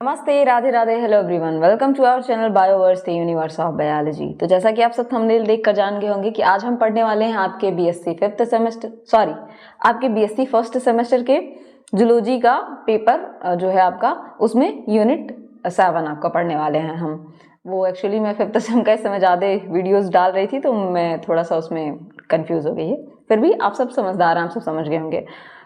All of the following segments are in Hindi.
नमस्ते, Radhe Radhe, hello everyone, welcome to our channel Bioverse the universe of biology. तो जैसा कि आप सब थंबनेल देखकर जान गए होंगे कि आज हम पढ़ने वाले हैं आपके बीएससी फर्स्ट सेमेस्टर के जूलॉजी का पेपर जो है आपका, उसमें यूनिट 7 आपका पढ़ने वाले हैं हम। वो एक्चुअली मैं फिफ्थ सेम का इस समय ज़्यादा वीडियोज़ डाल रही थी तो मैं थोड़ा सा उसमें कन्फ्यूज़ हो गई है, फिर भी आप सब समझदार हैं, आप सब समझ गए होंगे।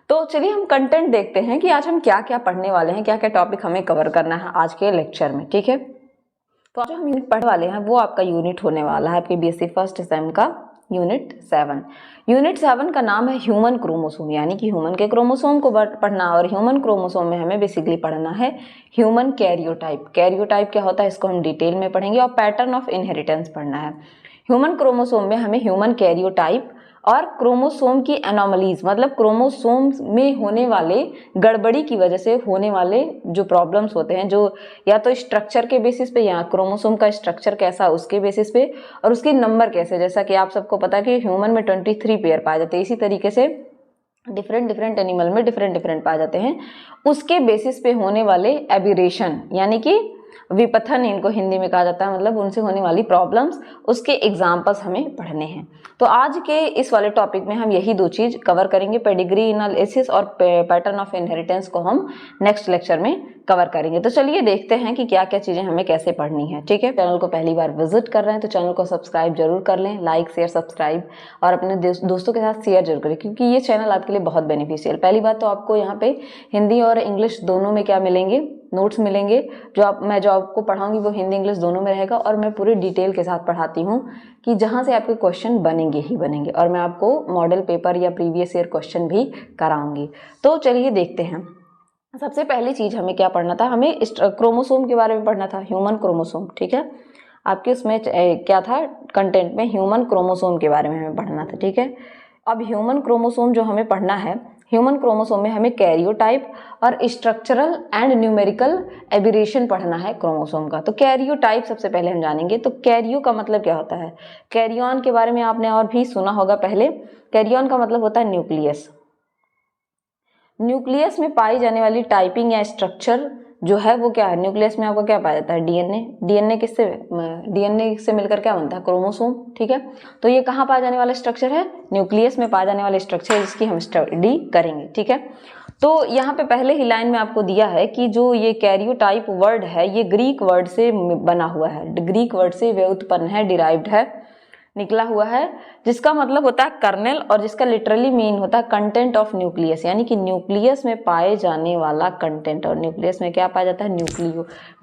तो चलिए हम कंटेंट देखते हैं कि आज हम क्या क्या पढ़ने वाले हैं, क्या क्या टॉपिक हमें कवर करना है आज के लेक्चर में। ठीक है, तो आज जो हम यूनिट पढ़ने वाले हैं वो आपका यूनिट होने वाला है आपके बीएससी फर्स्ट सेम का यूनिट 7। यूनिट 7 का नाम है ह्यूमन क्रोमोसोम, यानी कि ह्यूमन के क्रोमोसोम को पढ़ना। और ह्यूमन क्रोमोसोम में हमें बेसिकली पढ़ना है ह्यूमन कैरियोटाइप। कैरियोटाइप क्या होता है इसको हम डिटेल में पढ़ेंगे, और पैटर्न ऑफ इनहेरिटेंस पढ़ना है। ह्यूमन क्रोमोसोम में हमें ह्यूमन कैरियोटाइप और क्रोमोसोम की एनोमलीज, मतलब क्रोमोसोम में होने वाले गड़बड़ी की वजह से होने वाले जो प्रॉब्लम्स होते हैं, जो या तो स्ट्रक्चर के बेसिस पे, या क्रोमोसोम का स्ट्रक्चर कैसा उसके बेसिस पे, और उसके नंबर कैसे। जैसा कि आप सबको पता है कि ह्यूमन में 23 पेयर पाए जाते हैं, इसी तरीके से डिफरेंट एनिमल में डिफरेंट पाए जाते हैं। उसके बेसिस पे होने वाले एबिरेशन, यानी कि विपथन इनको हिंदी में कहा जाता है, मतलब उनसे होने वाली प्रॉब्लम्स, उसके एग्जाम्पल्स हमें पढ़ने हैं। तो आज के इस वाले टॉपिक में हम यही दो चीज कवर करेंगे, पेडिग्री एनालिसिस और पैटर्न ऑफ इनहेरिटेंस को हम नेक्स्ट लेक्चर में कवर करेंगे। तो चलिए देखते हैं कि क्या क्या चीजें हमें कैसे पढ़नी है। ठीक है, चैनल को पहली बार विजिट कर रहे हैं तो चैनल को सब्सक्राइब जरूर कर लें, लाइक शेयर सब्सक्राइब, और अपने दोस्तों के साथ शेयर जरूर करें, क्योंकि ये चैनल आपके लिए बहुत बेनिफिशियल। पहली बात तो आपको यहाँ पे हिंदी और इंग्लिश दोनों में क्या मिलेंगे, नोट्स मिलेंगे। मैं जो आपको पढ़ाऊंगी वो हिंदी इंग्लिश दोनों में रहेगा, और मैं पूरे डिटेल के साथ पढ़ाती हूँ कि जहाँ से आपके क्वेश्चन बनेंगे ही बनेंगे, और मैं आपको मॉडल पेपर या प्रीवियस ईयर क्वेश्चन भी कराऊंगी। तो चलिए देखते हैं। सबसे पहली चीज हमें क्या पढ़ना था, हमें क्रोमोसोम के बारे में पढ़ना था, ह्यूमन क्रोमोसोम। ठीक है, आपके उसमें क्या था कंटेंट में, ह्यूमन क्रोमोसोम के बारे में हमें पढ़ना था। ठीक है, अब ह्यूमन क्रोमोसोम जो हमें पढ़ना है, ह्यूमन क्रोमोसोम में हमें कैरियोटाइप और स्ट्रक्चरल एंड न्यूमेरिकल एबिरेशन पढ़ना है क्रोमोसोम का। तो कैरियोटाइप सबसे पहले हम जानेंगे। तो कैरियो का मतलब क्या होता है, कैरियन के बारे में आपने और भी सुना होगा पहले। कैरियन का मतलब होता है न्यूक्लियस। न्यूक्लियस में पाई जाने वाली टाइपिंग या स्ट्रक्चर जो है वो क्या है, न्यूक्लियस में आपका क्या पाया जाता है, डीएनए। डीएनए से मिलकर क्या बनता है, क्रोमोसोम। ठीक है, तो ये कहाँ पाया जाने वाला स्ट्रक्चर है, न्यूक्लियस में पाया जाने वाला स्ट्रक्चर, जिसकी हम स्टडी करेंगे। ठीक है, तो यहाँ पे पहले ही लाइन में आपको दिया है कि जो ये कैरियोटाइप वर्ड है ये ग्रीक वर्ड से बना हुआ है, ग्रीक वर्ड से व्युत्पन्न है, डिराइव्ड है, निकला हुआ है, जिसका मतलब होता है कर्नेल, और जिसका लिटरली मीन होता है कंटेंट ऑफ न्यूक्लियस, यानी कि न्यूक्लियस में पाए जाने वाला कंटेंट। और न्यूक्लियस में क्या पाया जाता है,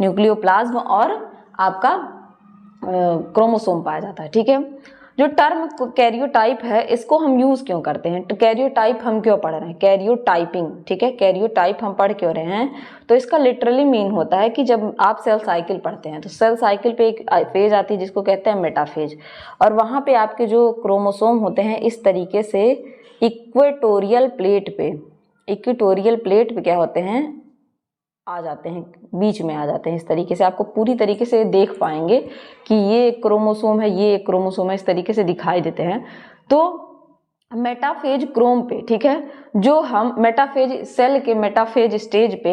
न्यूक्लियोप्लाज्म और आपका क्रोमोसोम पाया जाता है। ठीक है, जो टर्म कैरियोटाइप है इसको हम यूज क्यों करते हैं, तो कैरियोटाइप हम क्यों पढ़ रहे हैं, कैरियोटाइपिंग। ठीक है, कैरियोटाइप हम पढ़ क्यों रहे हैं, तो इसका लिटरली मीन होता है कि जब आप सेल साइकिल पढ़ते हैं तो सेल साइकिल पे एक फेज आती है जिसको कहते हैं मेटाफेज, और वहां पे आपके जो क्रोमोसोम होते हैं इस तरीके से इक्वेटोरियल प्लेट पे क्या होते हैं, आ जाते हैं, बीच में आ जाते हैं। इस तरीके से आपको पूरी तरीके से देख पाएंगे कि ये क्रोमोसोम है, ये क्रोमोसोम है, इस तरीके से दिखाई देते हैं। तो मेटाफेज क्रोम पे, ठीक है, जो हम मेटाफेज सेल के मेटाफेज स्टेज पे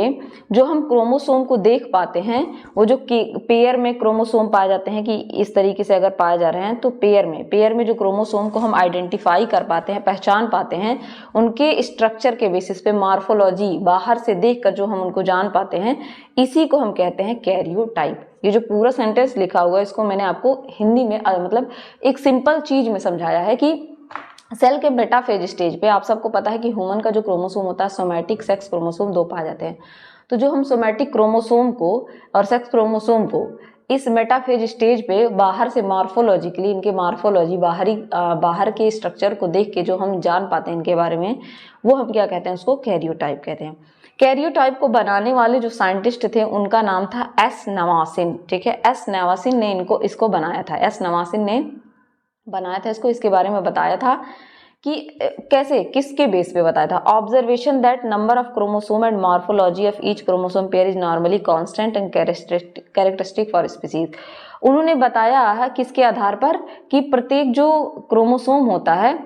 जो हम क्रोमोसोम को देख पाते हैं, वो जो पेयर में क्रोमोसोम पाए जाते हैं कि इस तरीके से अगर पाए जा रहे हैं, तो पेयर में जो क्रोमोसोम को हम आइडेंटिफाई कर पाते हैं, पहचान पाते हैं, उनके स्ट्रक्चर के बेसिस पे, मार्फोलॉजी बाहर से देख कर जो हम उनको जान पाते हैं, इसी को हम कहते हैं कैरियोटाइप। ये जो पूरा सेंटेंस लिखा हुआ है इसको मैंने आपको हिंदी में मतलब एक सिंपल चीज में समझाया है कि सेल के मेटाफेज स्टेज पे आप सबको पता है कि ह्यूमन का जो क्रोमोसोम होता है, सोमैटिक सेक्स क्रोमोसोम 2 पाए जाते हैं। तो जो हम सोमैटिक क्रोमोसोम को और सेक्स क्रोमोसोम को इस मेटाफेज स्टेज पे बाहर से मार्फोलॉजिकली, इनके मार्फोलॉजी बाहर के स्ट्रक्चर को देख के जो हम जान पाते हैं इनके बारे में, वो हम क्या कहते हैं, उसको कैरियोटाइप कहते हैं। कैरियोटाइप को बनाने वाले जो साइंटिस्ट थे उनका नाम था एस नवासिन। ठीक है, एस नवासिन ने इसको बनाया था, एस नवासिन ने बनाया था इसको, इसके बारे में बताया था कि कैसे, किसके बेस पे बताया था, observation that number of chromosome and morphology of each chromosome pair is normally constant and characteristic for species. उन्होंने बताया है किसके आधार पर, कि प्रत्येक जो क्रोमोसोम होता है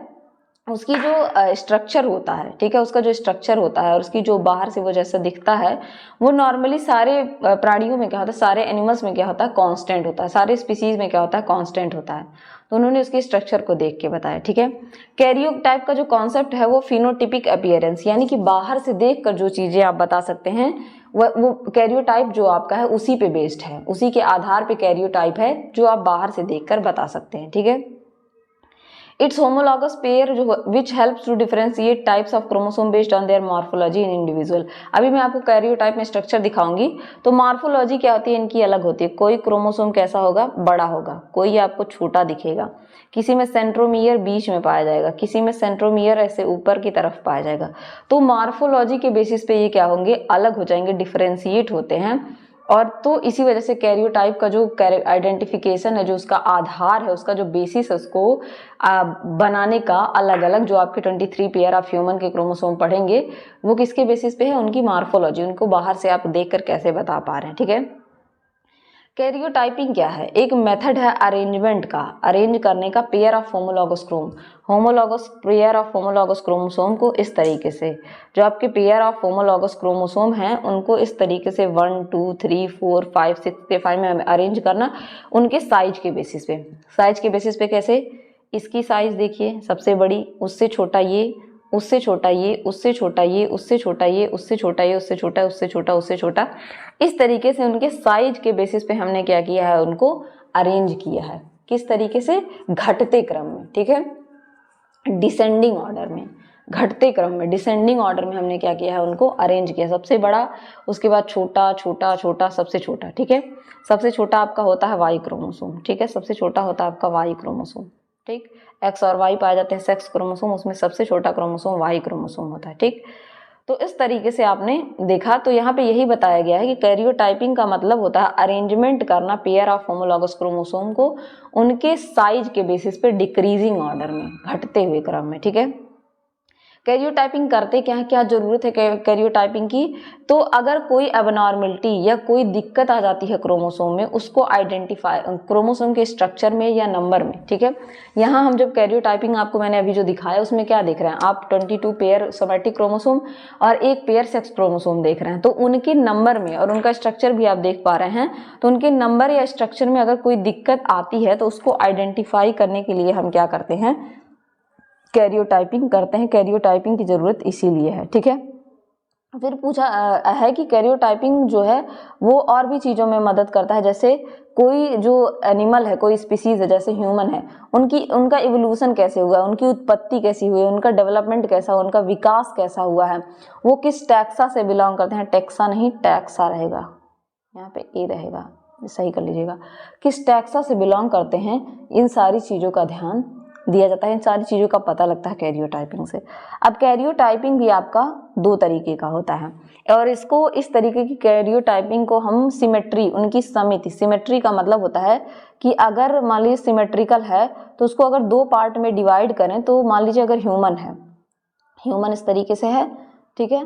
उसकी जो स्ट्रक्चर होता है, ठीक है, उसका जो स्ट्रक्चर होता है और उसकी जो बाहर से वो जैसा दिखता है वो नॉर्मली सारे प्राणियों में क्या होता है, सारे एनिमल्स में क्या होता है, कांस्टेंट होता है, सारे स्पीसीज में क्या होता है, कांस्टेंट होता है। तो उन्होंने उसके स्ट्रक्चर को देख के बताया, ठीक है। कैरियोटाइप का जो कॉन्सेप्ट है वो फिनोटिपिक अपीयरेंस, यानी कि बाहर से देख कर जो चीजें आप बता सकते हैं वो कैरियोटाइप जो आपका है उसी पे बेस्ड है, उसी के आधार पे कैरियोटाइप है जो आप बाहर से देखकर बता सकते हैं, ठीक है। इट्स होमोलॉगस पेयर जो which helps to differentiate types of chromosome based on their morphology in individual. अभी मैं आपको कैरियोटाइप में स्ट्रक्चर दिखाऊंगी तो मॉर्फोलॉजी क्या होती है, इनकी अलग होती है। कोई क्रोमोसोम कैसा होगा, बड़ा होगा, कोई आपको छोटा दिखेगा, किसी में सेंट्रोमियर बीच में पाया जाएगा, किसी में सेंट्रोमियर ऐसे ऊपर की तरफ पाया जाएगा। तो मॉर्फोलॉजी के बेसिस पे ये क्या होंगे, अलग हो जाएंगे, डिफरेंशिएट होते हैं। और तो इसी वजह से कैरियोटाइप का जो आइडेंटिफिकेशन है, जो उसका आधार है, उसका जो बेसिस है, उसको बनाने का अलग अलग जो आपके 23 पेयर ऑफ ह्यूमन के क्रोमोसोम पढ़ेंगे वो किसके बेसिस पे है, उनकी मॉर्फोलॉजी, उनको बाहर से आप देखकर कैसे बता पा रहे हैं, ठीक है। कैरियोटाइपिंग क्या है, एक मेथड है अरेंजमेंट का, अरेंज करने का pair of homologous pair of homologous chromosome को इस तरीके से, जो आपके पेयर ऑफ होमोलॉगस क्रोमोसोम हैं उनको इस तरीके से 1 2 3 4 5 6 के 5 में अरेंज करना, उनके साइज के बेसिस पे। साइज के बेसिस पे कैसे, इसकी साइज देखिए सबसे बड़ी, उससे छोटा ये, उससे छोटा ये, उससे छोटा ये, उससे छोटा ये, उससे छोटा ये, उससे छोटा, उससे छोटा, उससे छोटा, इस तरीके से उनके साइज के बेसिस पे हमने क्या किया है, उनको अरेंज किया है। किस तरीके से, घटते क्रम में, ठीक है, डिसेंडिंग ऑर्डर में, घटते क्रम में, डिसेंडिंग ऑर्डर में हमने क्या किया है, उनको अरेंज किया, सबसे बड़ा, उसके बाद छोटा छोटा छोटा, सबसे छोटा, ठीक है। सबसे छोटा आपका होता है वाई क्रोमोसोम, ठीक है, सबसे छोटा होता है आपका वाई क्रोमोसोम, ठीक। एक्स और वाई पाए जाते हैं सेक्स क्रोमोसोम, उसमें सबसे छोटा क्रोमोसोम वाई क्रोमोसोम होता है, ठीक। तो इस तरीके से आपने देखा, तो यहाँ पे यही बताया गया है कि कैरियोटाइपिंग का मतलब होता है अरेंजमेंट करना पेयर ऑफ होमोलॉगस क्रोमोसोम को उनके साइज के बेसिस पे डिक्रीजिंग ऑर्डर में, घटते हुए क्रम में, ठीक है। कैरियोटाइपिंग करते क्या है, क्या जरूरत है कैरियोटाइपिंग की, तो अगर कोई एबनॉर्मलिटी या कोई दिक्कत आ जाती है क्रोमोसोम में, उसको आइडेंटिफाई क्रोमोसोम के स्ट्रक्चर में या नंबर में, ठीक है। यहाँ हम जब कैरियोटाइपिंग आपको मैंने अभी जो दिखाया उसमें क्या देख रहे हैं आप, 22 पेयर सोमैटिक क्रोमोसोम और एक पेयर सेक्स क्रोमोसोम देख रहे हैं। तो उनके नंबर में और उनका स्ट्रक्चर भी आप देख पा रहे हैं, तो उनके नंबर या स्ट्रक्चर में अगर कोई दिक्कत आती है तो उसको आइडेंटिफाई करने के लिए हम क्या करते हैं, कैरियोटाइपिंग करते हैं। कैरियोटाइपिंग की जरूरत इसीलिए है, ठीक है। फिर पूछा है कि कैरियोटाइपिंग जो है वो और भी चीज़ों में मदद करता है, जैसे कोई जो एनिमल है, कोई स्पीसीज है, जैसे ह्यूमन है, उनका इवोल्यूशन कैसे हुआ, उनकी उत्पत्ति कैसी हुई, उनका डेवलपमेंट कैसा हुआ, उनका विकास कैसा हुआ है, वो किस टैक्सा से बिलोंग करते हैं, टैक्सा नहीं टैक्सा रहेगा, यहाँ पे ए रहेगा, सही कर लीजिएगा, किस टैक्सा से बिलोंग करते हैं, इन सारी चीज़ों का ध्यान दिया जाता है, इन सारी चीज़ों का पता लगता है कैरियोटाइपिंग से। अब कैरियोटाइपिंग भी आपका 2 तरीके का होता है और इसको इस तरीके की कैरियोटाइपिंग को हम सिमेट्री, उनकी समिति, सिमेट्री का मतलब होता है कि अगर मान लीजिए सिमेट्रिकल है तो उसको अगर 2 पार्ट में डिवाइड करें, तो मान लीजिए अगर ह्यूमन है, ह्यूमन इस तरीके से है, ठीक है,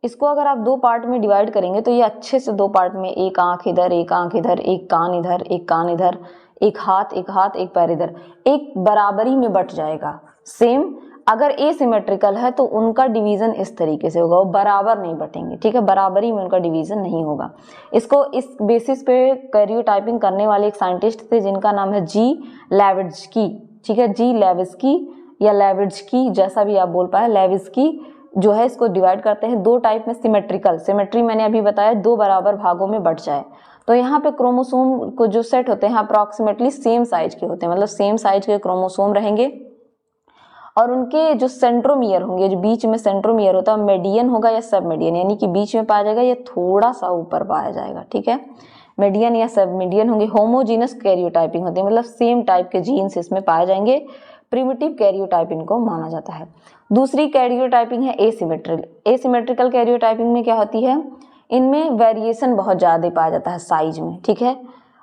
इसको अगर आप 2 पार्ट में डिवाइड करेंगे तो ये अच्छे से 2 पार्ट में, एक आंख इधर, एक आंख इधर, एक कान इधर, एक कान इधर, एक हाथ, एक पैर इधर, एक बराबरी में बट जाएगा। सेम अगर एसिमेट्रिकल है तो उनका डिवीजन इस तरीके से होगा, वो बराबर नहीं बटेंगे, ठीक है, बराबरी में उनका डिवीजन नहीं होगा। इसको इस बेसिस पे कैरियोटाइपिंग करने वाले एक साइंटिस्ट थे जिनका नाम है जी लेविट्ज्की, ठीक है, जी लेविट्ज्की या लेविट्ज्की, जैसा भी आप बोल पाए, लेविट्ज्की जो है इसको डिवाइड करते हैं 2 टाइप में। सिमेट्रिकल, सिमेट्री मैंने अभी बताया 2 बराबर भागों में बट जाए, तो यहाँ पे क्रोमोसोम को जो सेट होते हैं अप्रॉक्सीमेटली सेम साइज के होते हैं, मतलब सेम साइज के क्रोमोसोम रहेंगे और उनके जो सेंट्रोमियर होंगे, जो बीच में सेंट्रोमियर होता है, मेडियन होगा या सब मेडियन, यानी कि बीच में पाया जाएगा या थोड़ा सा ऊपर पाया जाएगा, ठीक है, मेडियन या सब मेडियन होंगे। होमोजीनस कैरियोटाइपिंग होती है, मतलब सेम टाइप के जीन्स इसमें पाए जाएंगे, प्रिमिटिव कैरियोटाइपिंग को माना जाता है। दूसरी कैरियोटाइपिंग है एसिमेट्रिकल कैरियोटाइपिंग में क्या होती है, इनमें वेरिएशन बहुत ज़्यादा पाया जाता है साइज में, ठीक है,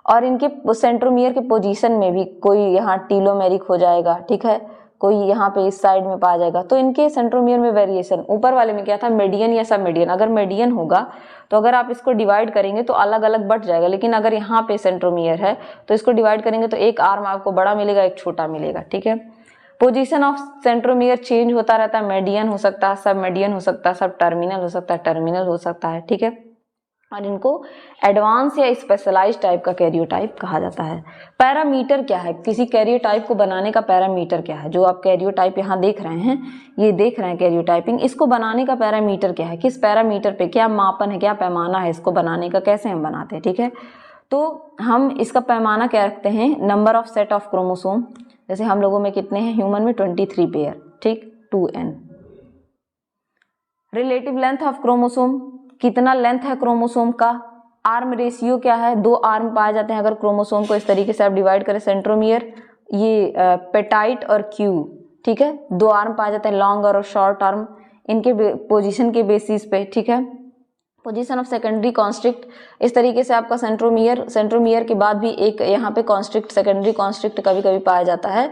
और इनके सेंट्रोमियर के पोजीशन में भी कोई यहाँ टीलोमेरिक हो जाएगा, ठीक है, कोई यहाँ पे इस साइड में पाया जाएगा, तो इनके सेंट्रोमियर में वेरिएशन। ऊपर वाले में क्या था, मेडियन या सब मेडियन, अगर मेडियन होगा तो अगर आप इसको डिवाइड करेंगे तो अलग अलग बट जाएगा, लेकिन अगर यहाँ पे सेंट्रोमियर है तो इसको डिवाइड करेंगे तो एक आर्म आपको बड़ा मिलेगा, एक छोटा मिलेगा, ठीक है। पोजीशन ऑफ सेंट्रोमियर चेंज होता रहता है, मेडियन हो सकता है, सब मेडियन हो सकता है, सब टर्मिनल हो सकता है, टर्मिनल हो सकता है, ठीक है। और इनको एडवांस या स्पेशलाइज्ड टाइप का कैरियोटाइप कहा जाता है। पैरामीटर क्या है, किसी कैरियोटाइप को बनाने का पैरामीटर क्या है? जो आप कैरियोटाइप यहाँ देख रहे हैं, ये देख रहे हैं कैरियोटाइपिंग, इसको बनाने का पैरामीटर क्या है, किस पैरामीटर पे, क्या मापन है, क्या पैमाना है इसको बनाने का, कैसे हम बनाते हैं, ठीक है। तो हम इसका पैमाना क्या रखते हैं, number of set of chromosome. जैसे हम लोगों में कितने हैं, ह्यूमन में 23 पेयर, ठीक, 2n। Relative length of chromosome, कितना लेंथ है क्रोमोसोम का। आर्म रेशियो क्या है, 2 आर्म पाए जाते हैं अगर क्रोमोसोम को इस तरीके से आप डिवाइड करें, सेंट्रोमियर, ये पेटाइट और क्यू, ठीक है, 2 आर्म पाए जाते हैं, लॉन्ग और शॉर्ट आर्म, इनके पोजीशन के बेसिस पे, ठीक है। पोजीशन ऑफ सेकेंडरी कॉन्स्ट्रिक्ट, इस तरीके से आपका सेंट्रोमियर के बाद भी एक यहाँ पे कॉन्स्ट्रिक्ट, सेकेंडरी कॉन्स्ट्रिक्ट कभी कभी पाया जाता है,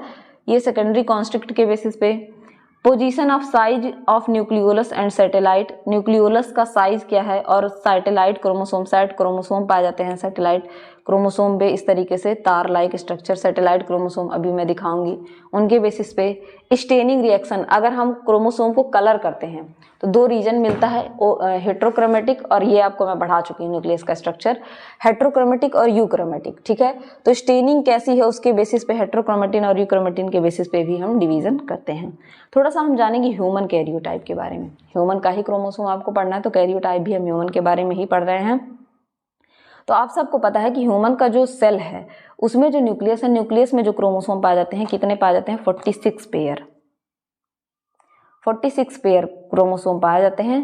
ये सेकेंडरी कॉन्स्ट्रिक्ट के बेसिस पे। Position of size of nucleolus and satellite, nucleolus का साइज क्या है, और सैटेलाइट क्रोमोसोम, सैट क्रोमोसोम पाए जाते हैं सैटेलाइट क्रोमोसोम पे, इस तरीके से तार लाइक स्ट्रक्चर सैटेलाइट क्रोमोसोम अभी मैं दिखाऊंगी, उनके बेसिस पे। स्टेनिंग रिएक्शन, अगर हम क्रोमोसोम को कलर करते हैं तो 2 रीजन मिलता है, हेट्रोक्रोमेटिक, और ये आपको मैं बढ़ा चुकी हूँ न्यूक्लियस का स्ट्रक्चर, हेट्रोक्रोमेटिक और यूक्रोमेटिक, ठीक है। तो स्टेनिंग कैसी है उसके बेसिस पे, हेट्रोक्रोमेटिन और यूक्रोमेटिन के बेसिस पे भी हम डिवीजन करते हैं। थोड़ा सा हम जानेंगे ह्यूमन कैरियोटाइप के बारे में। ह्यूमन का ही क्रोमोसोम आपको पढ़ना है, तो कैरियोटाइप भी हम ह्यूमन के बारे में ही पढ़ रहे हैं। तो आप सबको पता है कि ह्यूमन का जो सेल है उसमें जो न्यूक्लियस है, न्यूक्लियस में जो क्रोमोसोम पाए जाते हैं, कितने पाए जाते हैं, 46 पेयर, 46 पेयर क्रोमोसोम पाए जाते हैं,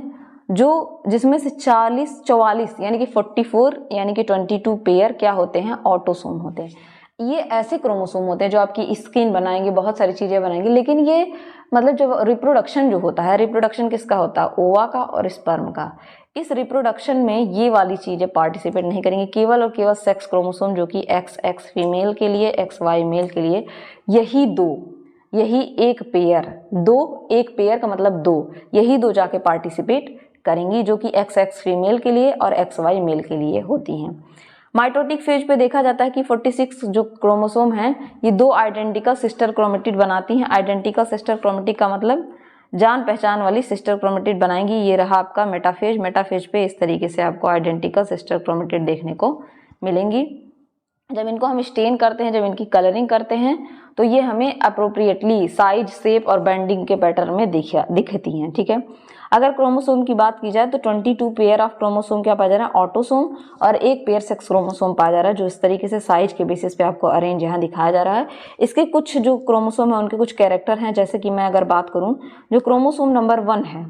जो जिसमें से 44 यानी कि 44 यानी कि 22 पेयर क्या होते हैं, ऑटोसोम होते हैं। ये ऐसे क्रोमोसोम होते हैं जो आपकी स्किन बनाएंगे, बहुत सारी चीजें बनाएंगे, लेकिन ये मतलब जब रिप्रोडक्शन जो होता है, रिप्रोडक्शन किसका होता है, ओवा का और स्पर्म का। इस रिप्रोडक्शन में ये वाली चीजें पार्टिसिपेट नहीं करेंगी, केवल और केवल सेक्स क्रोमोसोम जो कि XX फीमेल के लिए, XY मेल के लिए, यही एक पेयर का मतलब 2, यही 2 जाके पार्टिसिपेट करेंगी, जो कि XX फीमेल के लिए और XY मेल के लिए होती हैं। माइटोटिक फेज पे देखा जाता है कि 46 जो क्रोमोसोम हैं, ये 2 आइडेंटिकल सिस्टर क्रोमेटिड बनाती हैं। आइडेंटिकल सिस्टर क्रोमेटिड का मतलब जान पहचान वाली सिस्टर क्रोमेटिड बनाएंगी। ये रहा आपका मेटाफेज, मेटाफेज पे इस तरीके से आपको आइडेंटिकल सिस्टर क्रोमेटिड देखने को मिलेंगी। जब इनको हम स्टेन करते हैं, जब इनकी कलरिंग करते हैं, तो ये हमें अप्रोप्रिएटली साइज, शेप और बेंडिंग के पैटर्न में दिखती हैं, ठीक है। अगर क्रोमोसोम की बात की जाए तो 22 पेयर ऑफ क्रोमोसोम क्या पाया जा रहा है, ऑटोसोम, और 1 पेयर सेक्स क्रोमोसोम पाया जा रहा है, जो इस तरीके से साइज के बेसिस पे आपको अरेंज यहाँ दिखाया जा रहा है। इसके कुछ जो क्रोमोसोम है उनके कुछ कैरेक्टर हैं, जैसे कि मैं अगर बात करूँ, जो क्रोमोसोम नंबर 1 है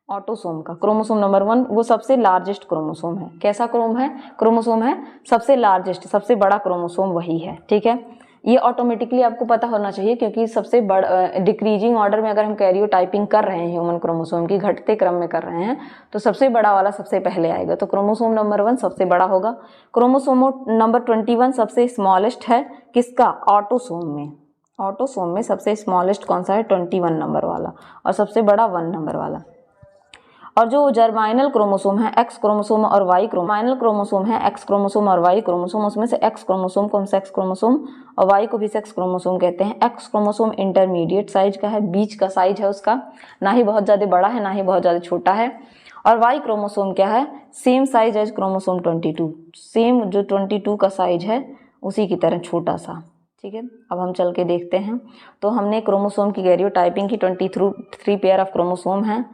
ऑटोसोम का, क्रोमोसोम नंबर 1 वो सबसे लार्जेस्ट क्रोमोसोम है। कैसा क्रोमोसोम है, सबसे लार्जेस्ट, सबसे बड़ा क्रोमोसोम वही है, ठीक है। ये ऑटोमेटिकली आपको पता होना चाहिए, क्योंकि सबसे बड़ा डिक्रीजिंग ऑर्डर में अगर हम कैरियोटाइपिंग कर रहे हैं ह्यूमन क्रोमोसोम की, घटते क्रम में कर रहे हैं, तो सबसे बड़ा वाला सबसे पहले आएगा, तो क्रोमोसोम नंबर 1 सबसे बड़ा होगा। क्रोमोसोम नंबर 21 सबसे स्मॉलेस्ट है, किसका, ऑटोसोम में सबसे स्मॉलेस्ट कौन सा है, 21 नंबर वाला, और सबसे बड़ा 1 नंबर वाला। और जो जर्माइनल क्रोमोसोम है, एक्स क्रोमोसोम और वाई क्रोमोसोम, क्रोमोसोम है एक्स क्रोमोसोम और वाई क्रोमोसोम, उसमें से एक्स क्रोमोसोम को हम सेक्स क्रोमोसोम और वाई को भी सेक्स क्रोमोसोम कहते हैं। एक्स क्रोमोसोम इंटरमीडिएट साइज का है, बीच का साइज है उसका, ना ही बहुत ज़्यादा बड़ा है ना ही बहुत ज़्यादा छोटा है। और वाई क्रोमोसोम क्या है, same size as chromosome 22, same जो 22 का साइज है उसी की तरह छोटा सा, ठीक है। अब हम चल के देखते हैं। तो हमने क्रोमोसोम की कैरियोटाइपिंग की, 23 पेयर ऑफ क्रोमोसोम हैं।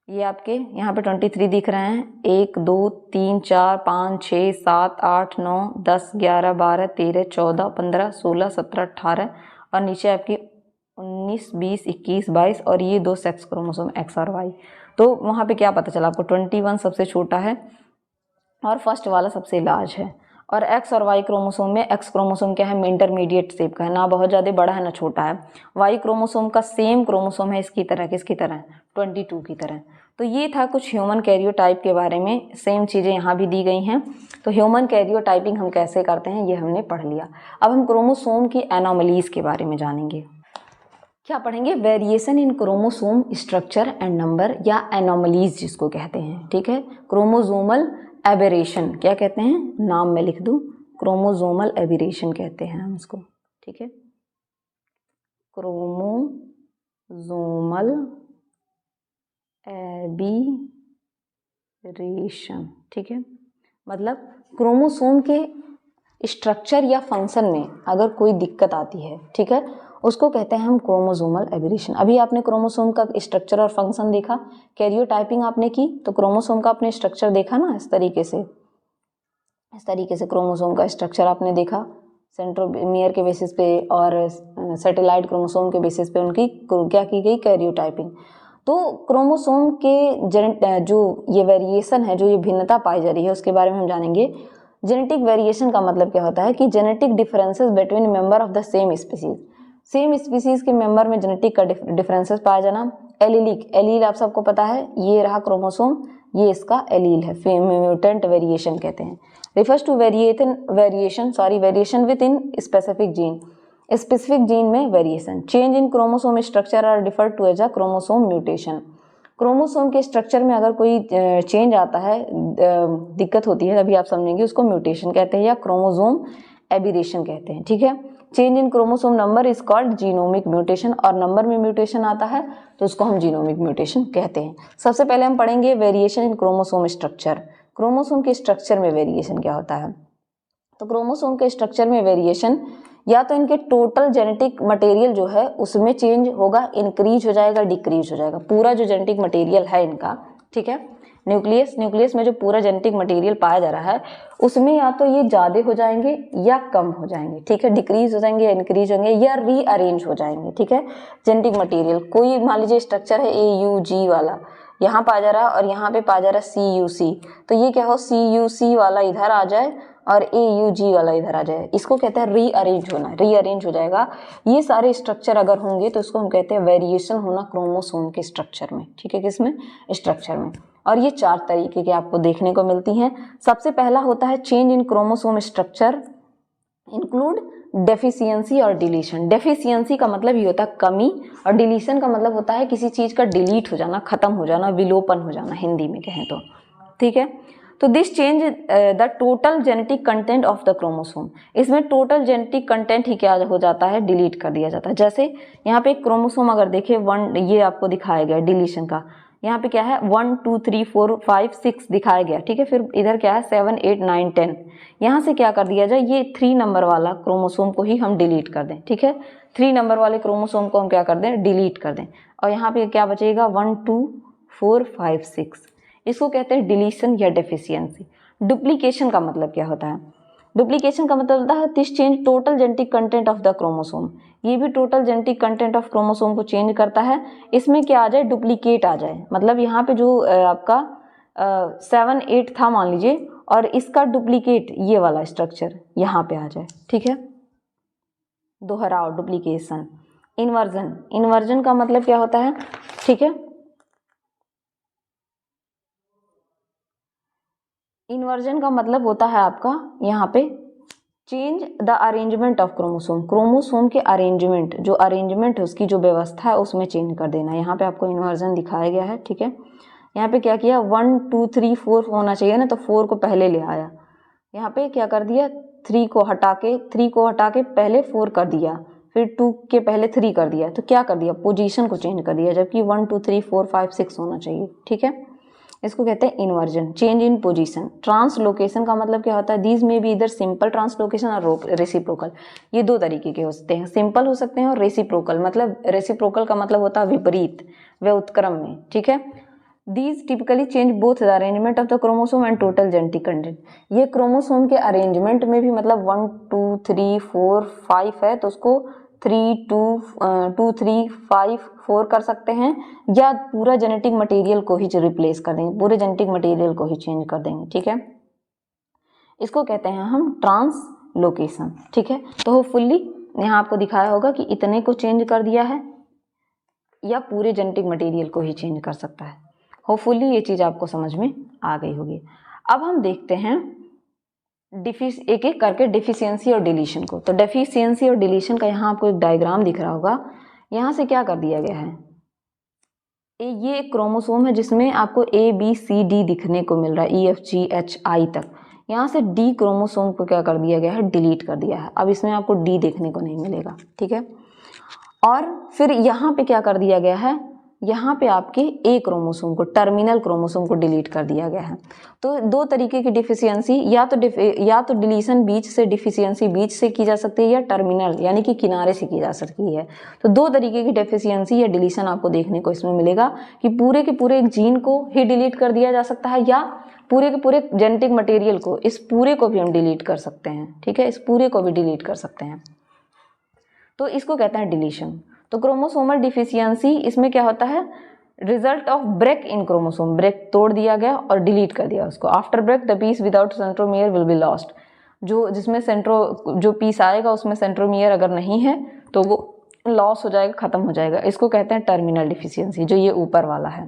ये आपके यहाँ पे 23 दिख रहे हैं, 1 2 3 4 5 6 7 8 9 10 11 12 13 14 15 16 17 18 और नीचे आपकी 19 20 21 22 और ये 2 सेक्स क्रोमोसोम एक्स और वाई। तो वहाँ पे क्या पता चला आपको, 21 सबसे छोटा है और फर्स्ट वाला सबसे लार्ज है। और एक्स और वाई क्रोमोसोम में एक्स क्रोमोसोम क्या है, इंटरमीडिएट शेप का है, ना बहुत ज़्यादा बड़ा है ना छोटा है। वाई क्रोमोसोम का सेम क्रोमोसोम है इसकी तरह, किसकी तरह, 22 की तरह। तो ये था कुछ ह्यूमन कैरियोटाइप के बारे में, सेम चीज़ें यहाँ भी दी गई हैं। तो ह्यूमन कैरियोटाइपिंग हम कैसे करते हैं ये हमने पढ़ लिया। अब हम क्रोमोसोम की एनोमलीज के बारे में जानेंगे। क्या पढ़ेंगे, variation in chromosome structure and number, या एनोमलीज जिसको कहते हैं, ठीक है। क्रोमोसोमल एबेरेशन क्या कहते हैं, नाम में लिख दूं, क्रोमोसोमल एबेरेशन कहते हैं हम इसको, ठीक है। क्रोमोसोमल एबीरेशन, ठीक है। मतलब क्रोमोसोम के स्ट्रक्चर या फंक्शन में अगर कोई दिक्कत आती है, ठीक है, उसको कहते हैं हम क्रोमोसोमल एबेरेशन। अभी आपने क्रोमोसोम का स्ट्रक्चर और फंक्शन देखा, कैरियोटाइपिंग आपने की तो क्रोमोसोम का आपने स्ट्रक्चर देखा ना, इस तरीके से क्रोमोसोम का स्ट्रक्चर आपने देखा सेंट्रोमियर के बेसिस पे और सैटेलाइट क्रोमोसोम के बेसिस पे उनकी क्या की गई, कैरियोटाइपिंग। तो क्रोमोसोम के जो ये वेरिएशन है, जो ये भिन्नता पाई जा रही है, उसके बारे में हम जानेंगे। जेनेटिक वेरिएशन का मतलब क्या होता है कि genetic differences between member of the same species, same species के मेंबर में जेनेटिक का डिफरेंसेस पाया जाना। एलील आप सबको पता है, ये रहा क्रोमोसोम, ये इसका एलील है, म्यूटेंट वेरिएशन कहते हैं। Refers to variation within specific gene, specific gene में variation. Change in chromosome structure are referred to as a chromosome mutation. Chromosome के स्ट्रक्चर में अगर कोई चेंज आता है, दिक्कत होती है, अभी आप समझेंगे, उसको म्यूटेशन कहते हैं या क्रोमोसोम एबेरेशन कहते हैं, ठीक है। Change in chromosome number is called genomic mutation, और नंबर में म्यूटेशन आता है तो उसको हम जीनोमिक म्यूटेशन कहते हैं। सबसे पहले हम पढ़ेंगे variation in chromosome structure. Chromosome के स्ट्रक्चर में वेरिएशन क्या होता है? तो क्रोमोसोम के स्ट्रक्चर में वेरिएशन या तो इनके टोटल जेनेटिक मटेरियल जो है उसमें चेंज होगा, इंक्रीज हो जाएगा, डिक्रीज हो जाएगा। पूरा जो जेनेटिक मटेरियल है इनका, ठीक है, न्यूक्लियस में जो पूरा जेनेटिक मटेरियल पाया जा रहा है उसमें या तो ये ज़्यादा हो जाएंगे या कम हो जाएंगे, ठीक है, डिक्रीज हो जाएंगे या इंक्रीज होंगे या रीअरेंज हो जाएंगे, ठीक है। जेनेटिक मटेरियल कोई मान लीजिए स्ट्रक्चर है AUG वाला, यहाँ पाया जा रहा है और यहाँ पे पाया जा रहा है CUC, तो ये क्या हो, CUC वाला इधर आ जाए और AUG वाला इधर आ जाए, इसको कहते हैं रीअरेंज होना, रीअरेंज हो जाएगा। ये सारे स्ट्रक्चर अगर होंगे तो इसको हम कहते हैं वेरिएशन होना क्रोमोसोम के स्ट्रक्चर में, ठीक है, किसमें, स्ट्रक्चर में। और ये 4 तरीके के आपको देखने को मिलती हैं। सबसे पहला होता है change in chromosome structure include deficiency और डिलीशन। डेफिशिएंसी का मतलब ये होता है कमी, और डिलीशन का मतलब होता है किसी चीज़ का डिलीट हो जाना, खत्म हो जाना, विलोपन हो जाना, हिंदी में कहें तो, ठीक है। तो this change the total genetic content of the chromosome, इसमें टोटल जेनेटिक कंटेंट ही क्या हो जाता है, डिलीट कर दिया जाता है। जैसे यहाँ पे एक क्रोमोसोम अगर देखें 1, ये आपको दिखाया गया डिलीशन का, यहाँ पे क्या है 1 2 3 4 5 6 दिखाया गया, ठीक है। फिर इधर क्या है 7 8 9 10, यहाँ से क्या कर दिया जाए, ये 3 नंबर वाला क्रोमोसोम को ही हम डिलीट कर दें, ठीक है। 3 नंबर वाले क्रोमोसोम को हम क्या कर दें, डिलीट कर दें, और यहाँ पे क्या बचेगा 1 2 4 5 6, इसको कहते हैं डिलीशन या डेफिशिएंसी। डुप्लीकेशन का मतलब क्या होता है? डुप्लीकेशन का मतलब होता है this change total genetic content of the chromosome, ये भी total genetic content of chromosome को चेंज करता है। इसमें क्या आ जाए, डुप्लीकेट आ जाए, मतलब यहाँ पे जो आपका 7 8 था मान लीजिए, और इसका डुप्लीकेट ये वाला स्ट्रक्चर यहाँ पे आ जाए, ठीक है। दोहराव, डुप्लीकेशन। इन्वर्जन का मतलब क्या होता है, ठीक है। इन्वर्जन का मतलब होता है आपका यहाँ पे change the arrangement of chromosome, chromosome के अरेंजमेंट, जो अरेंजमेंट है उसकी जो व्यवस्था है उसमें चेंज कर देना। यहाँ पे आपको इन्वर्जन दिखाया गया है, ठीक है। यहाँ पे क्या किया 1 2 3 4 होना चाहिए ना, तो 4 को पहले ले आया, यहाँ पे क्या कर दिया 3 को हटा के पहले 4 कर दिया, फिर 2 के पहले 3 कर दिया, तो क्या कर दिया, पोजीशन को चेंज कर दिया, जबकि 1 2 3 4 5 6 होना चाहिए, ठीक है। इसको कहते हैं inversion, change in position. Translocation का मतलब क्या होता है, दीज में भी इधर सिंपल ट्रांसलोकेशन और रेसिप्रोकल, ये 2 तरीके के हो सकते हैं, सिंपल हो सकते हैं और रेसिप्रोकल, मतलब रेसिप्रोकल का मतलब होता है विपरीत, व्युत्क्रम में, ठीक है। These typically change both the arrangement of the chromosome and total genetic content, ये क्रोमोसोम के अरेंजमेंट में भी, मतलब 1 2 3 4 5 है तो उसको 3 2 3 5 4 कर सकते हैं, या पूरा जेनेटिक मटेरियल को ही रिप्लेस कर देंगे, पूरे जेनेटिक मटेरियल को ही चेंज कर देंगे, ठीक है। इसको कहते हैं हम ट्रांसलोकेशन, ठीक है। तो होपफुली यहाँ आपको दिखाया होगा कि इतने को चेंज कर दिया है या पूरे जेनेटिक मटेरियल को ही चेंज कर सकता है। होपफुली ये चीज़ आपको समझ में आ गई होगी। अब हम देखते हैं एक एक करके डेफिशिएंसी और डिलीशन को। तो डेफिशिएंसी और डिलीशन का यहाँ आपको एक डायग्राम दिख रहा होगा, यहाँ से क्या कर दिया गया है, ये एक क्रोमोसोम है जिसमें आपको ABCD दिखने को मिल रहा है, EFGHI तक। यहाँ से D क्रोमोसोम को क्या कर दिया गया है, डिलीट कर दिया है। अब इसमें आपको D देखने को नहीं मिलेगा, ठीक है। और फिर यहाँ पे क्या कर दिया गया है, यहाँ पे आपके ए क्रोमोसोम को, टर्मिनल क्रोमोसोम को डिलीट कर दिया गया है। तो दो तरीके की डिफिशियंसी, या तो डिलीशन बीच से, डिफिशियंसी बीच से की जा सकती है, या टर्मिनल यानी कि किनारे से की जा सकती है। तो दो तरीके की डिफिशियंसी या डिलीशन आपको देखने को इसमें मिलेगा कि पूरे के पूरे एक जीन को ही डिलीट कर दिया जा सकता है, या पूरे के पूरे जेनेटिक मटेरियल को, इस पूरे को भी हम डिलीट कर सकते हैं। ठीक है, इस पूरे को भी डिलीट कर सकते हैं, तो इसको कहते हैं डिलीशन। तो क्रोमोसोमल डिफिशियंसी इसमें क्या होता है, result of break in chromosome, break तोड़ दिया गया और डिलीट कर दिया उसको। After break the piece without centromere will be lost, जो जिसमें जो पीस आएगा उसमें सेंट्रोमियर अगर नहीं है तो वो लॉस हो जाएगा, खत्म हो जाएगा। इसको कहते हैं टर्मिनल डिफिशियंसी, जो ये ऊपर वाला है।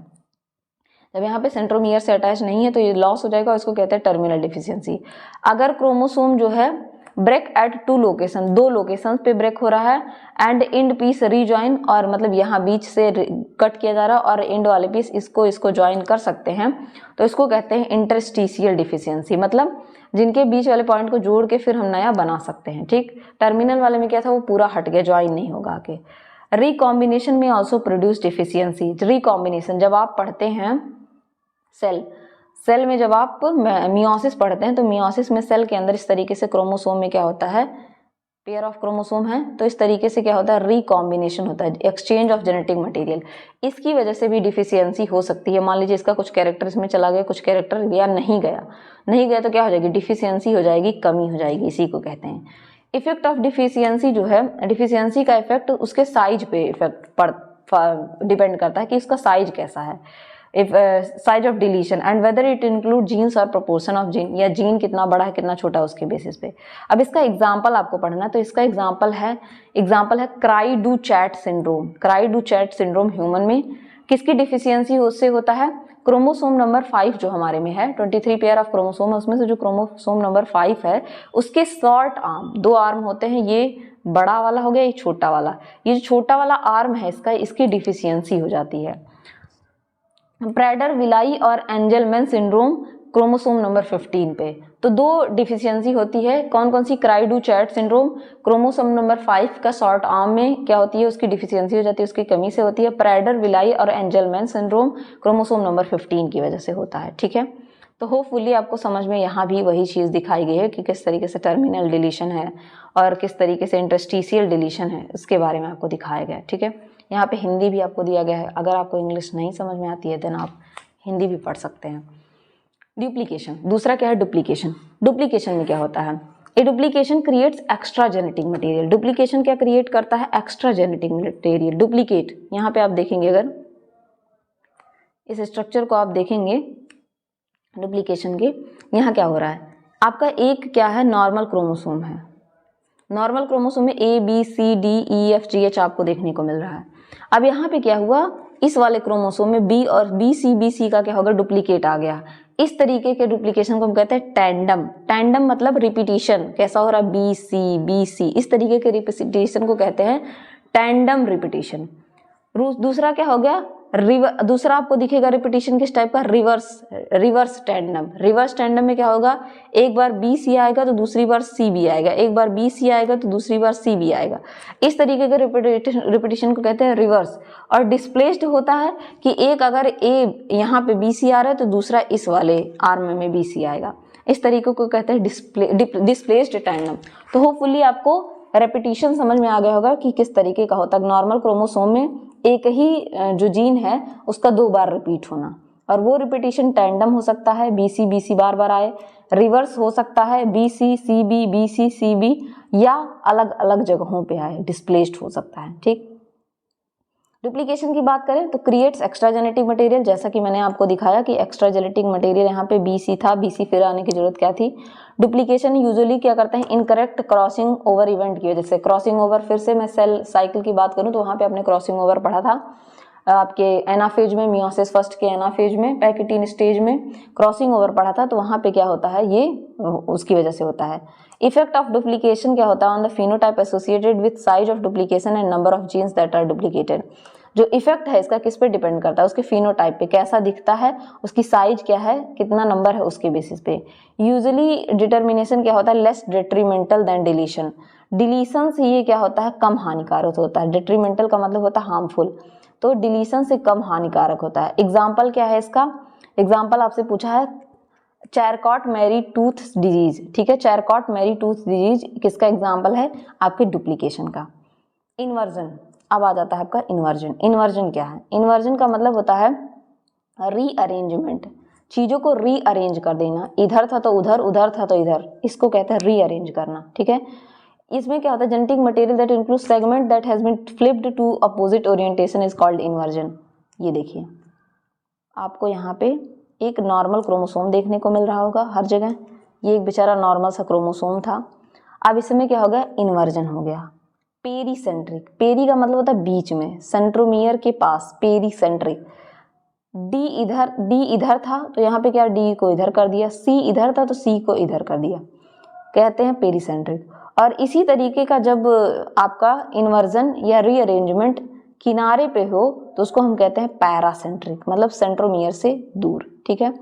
जब यहाँ पे सेंट्रोमियर से अटैच नहीं है तो ये लॉस हो जाएगा, इसको कहते हैं टर्मिनल डिफिशियंसी। अगर क्रोमोसोम जो है ब्रेक एट 2 लोकेशन, 2 लोकेशन पे ब्रेक हो रहा है, एंड एंड पीस रीजॉइन, और मतलब यहाँ बीच से कट किया जा रहा है और एंड वाले पीस इसको ज्वाइन कर सकते हैं, तो इसको कहते हैं इंटरस्टिशियल डिफिशियंसी, मतलब जिनके बीच वाले पॉइंट को जोड़ के फिर हम नया बना सकते हैं। ठीक, टर्मिनल वाले में क्या था, वो पूरा हट गया, ज्वाइन नहीं होगा आगे। रिकॉम्बिनेशन में ऑल्सो प्रोड्यूस डिफिशियंसी। रिकॉम्बिनेशन, जब आप पढ़ते हैं सेल में जब आप मियोसिस पढ़ते हैं तो मियोसिस में सेल के अंदर इस तरीके से क्रोमोसोम में क्या होता है, पेयर ऑफ क्रोमोसोम है, तो इस तरीके से क्या होता है, रिकॉम्बिनेशन होता है, एक्सचेंज ऑफ जेनेटिक मटेरियल। इसकी वजह से भी डिफिशियंसी हो सकती है। मान लीजिए इसका कुछ कैरेक्टर इसमें चला गया, कुछ कैरेक्टर गया नहीं गया तो क्या हो जाएगी, डिफिशियंसी हो जाएगी, कमी हो जाएगी, इसी को कहते हैं। इफेक्ट ऑफ डिफिशियंसी जो है, डिफिशियंसी का इफेक्ट उसके साइज पे इफेक्ट डिपेंड करता है कि इसका साइज कैसा है, if size of deletion, and whether it include genes और प्रोपोर्शन ऑफ जीन, या जीन कितना बड़ा है कितना छोटा है उसके बेसिस पे। अब इसका एग्जांपल आपको पढ़ना है, तो इसका एग्जांपल है cry du chat syndrome. Cry du chat syndrome human में किसकी डिफिशियंसी उससे होता है, क्रोमोसोम नंबर 5 जो हमारे में है, 23 पेयर ऑफ क्रोमोसोम है, उसमें से जो क्रोमोसोम नंबर 5 है उसके शॉर्ट आर्म, 2 आर्म होते हैं, ये बड़ा वाला हो गया, ये छोटा वाला, ये जो छोटा वाला आर्म है इसकी डिफिशियंसी हो जाती है। प्रेडर विलाई और एंजलमैन सिंड्रोम क्रोमोसोम नंबर 15 पे, तो 2 डिफिशियंसी होती है। कौन कौन सी, cri du chat syndrome chromosome number 5 का शॉर्ट आर्म में क्या होती है, उसकी डिफिशियंसी हो जाती है, उसकी कमी से होती है। प्रेडर विलाई और एंजलमैन सिंड्रोम क्रोमोसोम नंबर 15 की वजह से होता है। ठीक है, तो होपफुली आपको समझ में यहाँ भी वही चीज़ दिखाई गई है कि किस तरीके से टर्मिनल डिलीशन है और किस तरीके से इंटरस्टिशियल डिलीशन है, इसके बारे में आपको दिखाया गया है। ठीक है, यहाँ पे हिंदी भी आपको दिया गया है, अगर आपको इंग्लिश नहीं समझ में आती है देन आप हिंदी भी पढ़ सकते हैं। डुप्लीकेशन, दूसरा क्या है, डुप्लीकेशन। डुप्लीकेशन में क्या होता है, a duplication creates extra genetic material. Duplication क्या क्रिएट करता है, एक्स्ट्रा जेनेटिक मटेरियल। डुप्लीकेट, यहाँ पे आप देखेंगे, अगर इस स्ट्रक्चर को आप देखेंगे डुप्लीकेशन के, यहाँ क्या हो रहा है, आपका एक क्या है, नॉर्मल क्रोमोसोम है। नॉर्मल क्रोमोसोम में A B C D E F G H आपको देखने को मिल रहा है। अब यहाँ पे क्या हुआ, इस वाले क्रोमोसोम में B और B C का क्या होगा, डुप्लीकेट आ गया। इस तरीके के डुप्लीकेशन को हम कहते हैं टैंडम। टैंडम मतलब रिपीटिशन, कैसा हो रहा है, B C, इस तरीके के रिपीटिशन को कहते हैं टैंडम रिपीटिशन। दूसरा क्या हो गया, दूसरा आपको दिखेगा रिपीटिशन किस टाइप का, रिवर्स टैंडम। रिवर्स टैंडम में क्या होगा, एक बार बी सी आएगा तो दूसरी बार सी बी आएगा, एक बार बी सी आएगा तो दूसरी बार सी बी आएगा। इस तरीके के रिपीटिशन को कहते हैं रिवर्स। और डिस्प्लेस्ड होता है कि एक अगर ए यहाँ पे बी सी आ रहा है तो दूसरा इस वाले आर्म में बी सी आएगा। इस तरीके को कहते हैं डिस्प्लेस्ड टैंडम। तो होपफुली आपको रेपिटेशन समझ में आ गया होगा कि किस तरीके का होता है। नॉर्मल क्रोमोसोम में एक ही जो जीन है उसका 2 बार रिपीट होना, और वो रिपीटिशन टैंडम हो सकता है, BC बार बार आए। रिवर्स हो सकता है BC CB BC CB, या अलग अलग जगहों पे आए, डिस्प्लेस्ड हो सकता है। ठीक, डुप्लीकेशन की बात करें तो क्रिएट्स एक्स्ट्रा जेनेटिक मटेरियल, जैसा कि मैंने आपको दिखाया कि एक्स्ट्रा जेनेटिक मटेरियल यहाँ पे BC था, BC फिर आने की जरूरत क्या थी। डुप्लीकेशन यूजुअली क्या करते हैं, इनकरेक्ट क्रॉसिंग ओवर इवेंट की वजह से। क्रॉसिंग ओवर, फिर से मैं सेल साइकिल की बात करूँ तो वहाँ पे आपने क्रॉसिंग ओवर पढ़ा था आपके एनाफेज में, मियोसिस फर्स्ट के एनाफेज में, पैकेटिन स्टेज में क्रॉसिंग ओवर पढ़ा था, तो वहाँ पे क्या होता है, ये उसकी वजह से होता है। इफेक्ट ऑफ डुप्लीकेशन क्या होता है, on the phenotype associated with size of duplication and number of genes that are duplicated. जो इफेक्ट है इसका किस पे डिपेंड करता है, उसके फिनोटाइप पे, कैसा दिखता है, उसकी साइज क्या है, कितना नंबर है, उसके बेसिस पे। यूजुअली डिटर्मिनेशन क्या होता है, less detrimental than deletion. Deletion से ये क्या होता है, कम हानिकारक होता है। डिट्रीमेंटल का मतलब होता है हार्मफुल, तो डिलीशन से कम हानिकारक होता है। एग्जाम्पल क्या है इसका, एग्जाम्पल आपसे पूछा है चैरकॉट मैरी टूथ डिजीज, ठीक है, चैरकॉट मैरी टूथ डिजीज किसका एग्जाम्पल है, आपके डुप्लीकेशन का। इन्वर्जन, अब आ जाता है आपका इन्वर्जन। इन्वर्जन क्या है, इन्वर्जन का मतलब होता है रीअरेंजमेंट, चीजों को रीअरेंज कर देना, इधर था तो उधर, उधर था तो इधर, इसको कहते हैं रीअरेंज करना, ठीक है। इसमें क्या होता है, genetic material that include segment that has been flipped to opposite orientation is called inversion. ये देखिए आपको यहाँ पे एक नॉर्मल क्रोमोसोम देखने को मिल रहा होगा हर जगह, ये एक बेचारा नॉर्मल सा क्रोमोसोम था, अब इसमें क्या हो गया, इन्वर्जन हो गया। पेरीसेंट्रिक, पेरी का मतलब होता है बीच में, सेंट्रोमियर के पास, पेरीसेंट्रिक। डी इधर था तो यहाँ पे क्या, डी को इधर कर दिया, सी इधर था तो सी को इधर कर दिया, कहते हैं पेरीसेंट्रिक। और इसी तरीके का जब आपका इन्वर्जन या रीअरेंजमेंट किनारे पे हो तो उसको हम कहते हैं पैरासेंट्रिक, मतलब सेंट्रोमियर से दूर, ठीक है।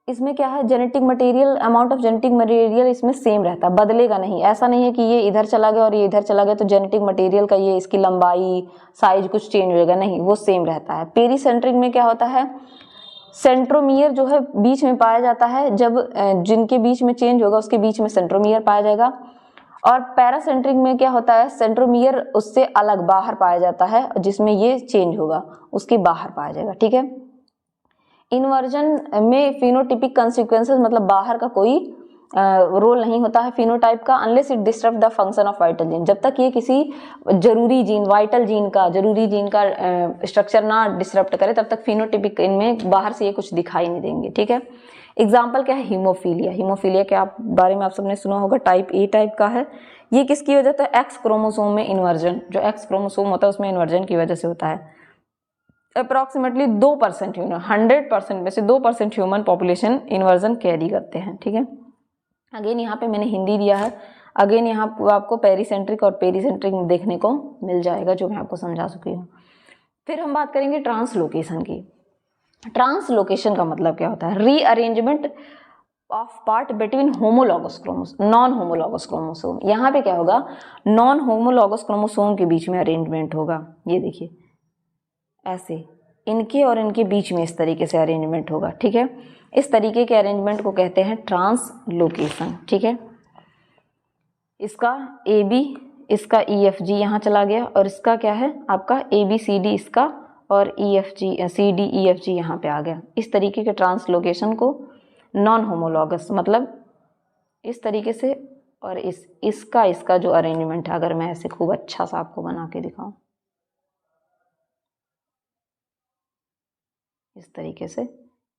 इसमें क्या है, genetic material, amount of genetic material इसमें सेम रहता है, बदलेगा नहीं। ऐसा नहीं है कि ये इधर चला गया और ये इधर चला गया तो जेनेटिक मटेरियल का ये इसकी लंबाई साइज कुछ चेंज होएगा, नहीं, वो सेम रहता है। पेरीसेंट्रिक में क्या होता है, सेंट्रोमियर जो है बीच में पाया जाता है, जब जिनके बीच में चेंज होगा उसके बीच में सेंट्रोमियर पाया जाएगा। और पैरासेंट्रिक में क्या होता है, सेंट्रोमियर उससे अलग बाहर पाया जाता है, जिसमें ये चेंज होगा उसके बाहर पाया जाएगा, ठीक है। इन्वर्जन में फिनोटिपिक कंसिक्वेंसेस, मतलब बाहर का कोई रोल नहीं होता है फिनोटाइप का, unless it disturb the function of vital gene, जब तक ये किसी जरूरी जीन, वाइटल जीन का, जरूरी जीन का स्ट्रक्चर ना डिस्टर्ब करे, तब तक फिनोटिपिक इनमें बाहर से ये कुछ दिखाई नहीं देंगे, ठीक है। एग्जाम्पल क्या है, हीमोफीलिया। हीमोफीलिया के आप बारे में आप सबने सुना होगा, टाइप ए टाइप का है। ये किसकी वजह से, एक्स क्रोमोसोम में इन्वर्जन, जो एक्स क्रोमोसोम होता है उसमें इन्वर्जन की वजह से होता है। अप्रॉक्सीमेटली 2% ह्यूमन, 100% में से 2% ह्यूमन पॉपुलेशन इन्वर्जन कैरी करते हैं, ठीक है। अगेन यहाँ पे मैंने हिंदी दिया है, अगेन यहाँ आपको पेरीसेंट्रिक और पेरीसेंट्रिक देखने को मिल जाएगा, जो मैं आपको समझा चुकी हूँ। फिर हम बात करेंगे ट्रांसलोकेशन की। ट्रांसलोकेशन का मतलब क्या होता है, rearrangement of part between homologous chromosome, non homologous chromosome. यहाँ पे क्या होगा, नॉन होमोलॉगस क्रोमोसोम के बीच में अरेंजमेंट होगा, ये देखिए ऐसे, इनके और इनके बीच में इस तरीके से अरेंजमेंट होगा, ठीक है। इस तरीके के अरेंजमेंट को कहते हैं ट्रांसलोकेशन, ठीक है। इसका ए बी, इसका ई एफ जी यहाँ चला गया, और इसका क्या है आपका ए बी सी डी इसका, और E F G C D E F G यहाँ पे आ गया। इस तरीके के ट्रांसलोकेशन को नॉन होमोलॉगस, मतलब इस तरीके से, और इसका जो अरेंजमेंट है, अगर मैं ऐसे खूब अच्छा सा आपको बना के दिखाऊं, इस तरीके से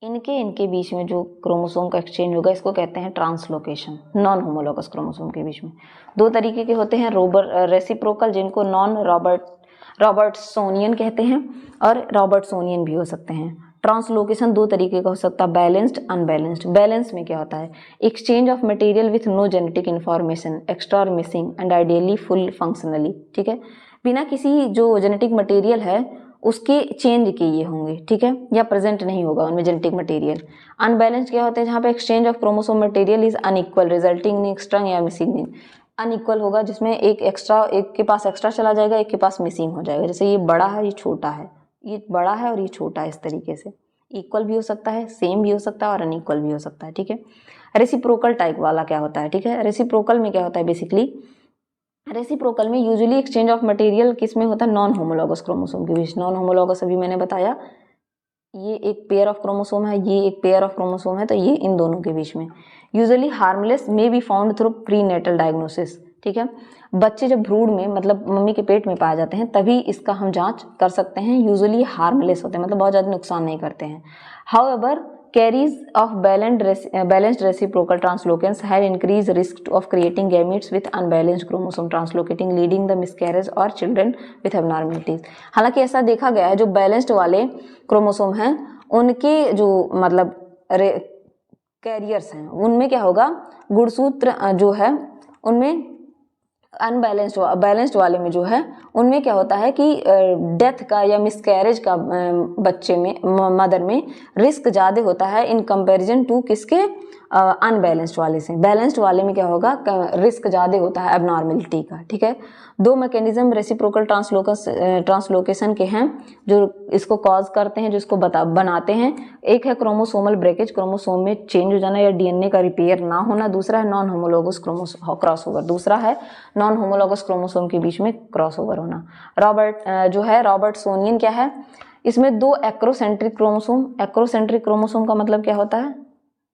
इनके बीच में जो क्रोमोसोम का एक्सचेंज होगा, इसको कहते हैं ट्रांसलोकेशन, नॉन होमोलॉगस क्रोमोसोम के बीच में। दो तरीके के होते हैं, रेसिप्रोकल, जिनको नॉन रॉबर्टसोनियन कहते हैं, और रॉबर्टसोनियन भी हो सकते हैं। ट्रांसलोकेशन दो तरीके का हो सकता है, बैलेंस्ड, अनबैलेंस्ड। बैलेंस में क्या होता है, exchange of material with no genetic information, extra और missing, and ideally full functionally, ठीक है, बिना किसी जो जेनेटिक मटेरियल है उसके चेंज के ये होंगे, ठीक है, या प्रेजेंट नहीं होगा उनमें जेनेटिक मटेरियल। अनबैलेंस्ड क्या होते हैं, जहाँ पे exchange of chromosome material is unequal, resulting in extra या मिसिंग। अनइक्वल होगा जिसमें एक के पास एक्स्ट्रा चला जाएगा, एक के पास मिसिंग हो जाएगा। जैसे ये बड़ा है, ये छोटा है, ये बड़ा है और ये छोटा है, इस तरीके से इक्वल भी हो सकता है, सेम भी हो सकता है, और अनइक्वल भी हो सकता है, ठीक है। रेसिप्रोकल टाइप वाला क्या होता है, ठीक है। रेसिप्रोकल में क्या होता है, बेसिकली रेसिप्रोकल में यूजुअली एक्सचेंज ऑफ मटेरियल किस में होता है, नॉन होमोलॉगस क्रोमोसोम के बीच। नॉन होमोलॉगस अभी मैंने बताया, ये एक पेयर ऑफ क्रोमोसोम है, ये एक पेयर ऑफ क्रोमोसोम है, तो ये इन दोनों के बीच में। Usually harmless may be found through prenatal diagnosis, ठीक है। बच्चे जब भ्रूण में, मतलब मम्मी के पेट में पाए जाते हैं, तभी इसका हम जांच कर सकते हैं। यूजुअली हार्मलेस होते हैं, मतलब बहुत ज़्यादा नुकसान नहीं करते हैं। However carries of balanced reciprocal translocations have increased risk of creating gametes with unbalanced chromosome translocating, leading the miscarriage or children with abnormalities। हालांकि ऐसा देखा गया है, जो बैलेंस्ड वाले क्रोमोसोम हैं उनके जो मतलब कैरियर्स हैं, उनमें क्या होगा, गुणसूत्र जो है उनमें बैलेंस्ड वाले में जो है उनमें क्या होता है कि डेथ का या मिसकैरेज का बच्चे में, मदर में रिस्क ज़्यादा होता है इन कंपैरिजन टू किसके, अनबैलेंस्ड वाले से। बैलेंस्ड वाले में क्या होगा, रिस्क ज़्यादा होता है एबनॉर्मलिटी का, ठीक है। दो मैकेनिज्म रेसिप्रोकल ट्रांसलोकेशन के हैं जो इसको कॉज करते हैं, जो इसको बनाते हैं। एक है क्रोमोसोमल ब्रेकेज, क्रोमोसोम में चेंज हो जाना या डीएनए का रिपेयर ना होना। दूसरा है नॉन होमोलोगस क्रॉसओवर, दूसरा है नॉन होमोलोगस क्रोमोसोम के बीच में क्रॉसओवर होना। रॉबर्टसोनियन क्या है, इसमें दो एक्रोसेंट्रिक क्रोमोसोम का मतलब क्या होता है,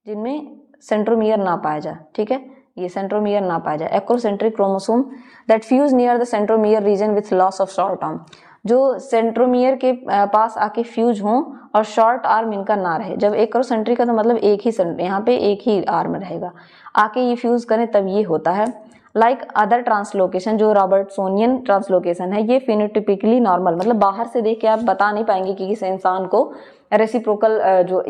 जिनमें सेंट्रोमियर ना पाया जाए, ठीक है, ये सेंट्रोमियर ना पाया जाए। Acrocentric chromosome that fuse near the centromere region with loss of short arm, जो सेंट्रोमियर के पास आके फ्यूज हों और शॉर्ट आर्म इनका ना रहे। जब एक्रोसेंट्रिक का तो मतलब एक ही यहाँ पे एक ही आर्म रहेगा, आके ये फ्यूज करें तब ये होता है। लाइक अदर ट्रांसलोकेशन, जो रॉबर्टसोनियन ट्रांसलोकेशन है, ये फिनोटिपिकली नॉर्मल, मतलब बाहर से देख के आप बता नहीं पाएंगे कि किस इंसान को रेसिप्रोकल जो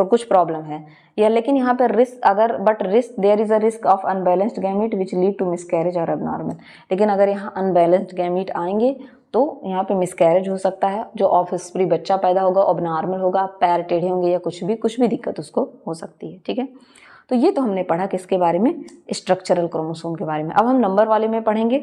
कुछ प्रॉब्लम है या, लेकिन यहाँ पे risk there is a risk of unbalanced gamete which lead to miscarriage और एबनॉर्मल। लेकिन अगर यहाँ अनबैलेंस्ड गैमीट आएंगे तो यहाँ पे मिसकैरेज हो सकता है, जो ऑफस्प्री बच्चा पैदा होगा एबनॉर्मल होगा, पैर टेढ़े होंगे या कुछ भी दिक्कत उसको हो सकती है, ठीक है। तो ये तो हमने पढ़ा किसके बारे में, स्ट्रक्चरल क्रोमोसोम के बारे में। अब हम नंबर वाले में पढ़ेंगे।